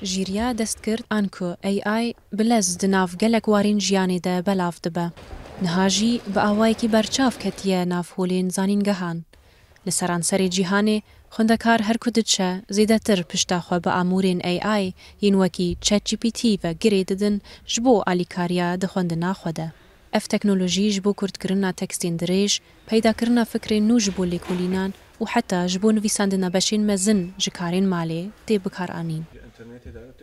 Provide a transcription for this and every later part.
جیریا دەست کرد ئانکۆ AI بلەز دناف گەلک وارین ژیانی دا بەلاف دبە. نهاژی بە ئاوایەکی بەرچاو کەتیە نافهۆلێن زانینگەهان. لە سەرانسەری جیهانێ خوندەکار هەرکو دچە زیدەتر پشتاخوا بە ئامورێن AI هین وەکی ChatGPT بە گرێ ددن ji بۆ ئالیکاریە دخواندنا خودە. ئەف تەکنۆلۆژی ji بۆ کورتکردنا تەکستین درێژ، پەیداکردنا فکرên nû ji بۆ lêkolînan û heta ji بۆ nivîsandina beşên mezin ji karên malê tê bikaranîn.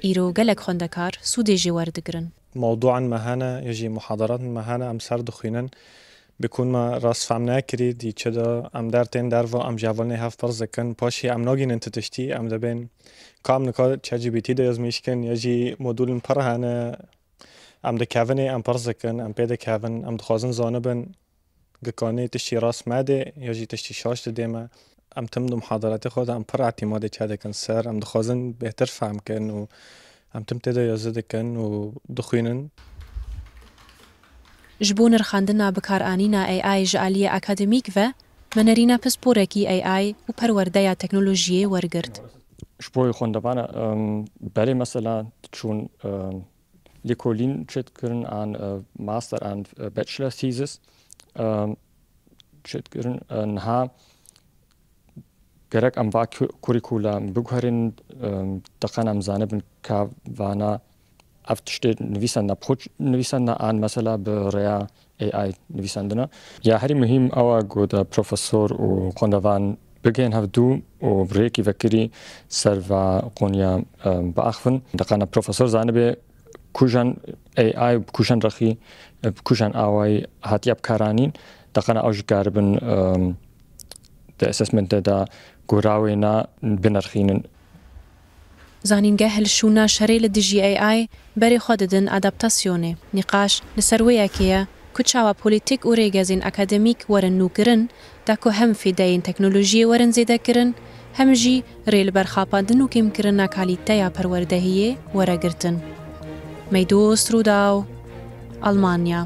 îro gelek xwendekar sûdê jê werdigirin. موضوعا مهانة يجي محاضرات مهانة أم سر دخينن بيكون ما راس فهمنا كريد يشدا أم دارتين دارفا أم جاولني هاف برزكن باشي أم ناجين أنت تشتي أم دبين كام نكال ChatGPT ده يزميشكن يجي مودول مبرهانة أم دكافني أم برزكن أم بيد كافن أم دخازن زانبن جكاني تشتي راس ماده يجي تشتي شاش ديما أم تمد محاضرات خود أم بر اعتماد كذا كن سر أم دخازن بهتر فهم كن و أم تمتدى يزدكن و دخينن ji bo nirxandina bikarانîna AI ji aliyê akademîk ve menarîna pisporekî AI û perwerdeya teknolojiyê wergirt. Ji bo xwendebana berê mesela çûn lêkolîn çêtkirin an master an bachelor thesis çêtkirin niha gerek em va kurîkula biguherîn diqan em zanibin ka vana ev tiştê nivîsandina proje nivîsandina an mesela bi rêya AI nivîsandina. Ya herî muhîm ew e goda profesor û xwendevan bigên hevdû û rêyekî vekirî serva qonya biaxivin. Diqana profesor zanibê kujan AI kujan rexî kujan awayî hatiye bikaranîn diqana ew jî karibin di assessmentê da gorawê na binirxînin. زانینگە هەلشونا شەرێ لە دژی AI بەرێ خۆ ددن ئاداپتاسیۆنێ نیقاش لەسەر وەیەکەیە کو چاوە پۆلیتیک و ڕێگەزین ئەکادەمیک وەرن نوکردن داکۆ هەم فێدەین تەکنۆلۆژیە وەرن زێدەکردن هەمژی ڕێ لە بەرخاپاندن و کێمکردنا کالیتەیە پەروەردەهیە وەرەگرتن. مەیدۆ ئۆسترۆدا و ئەڵمانیا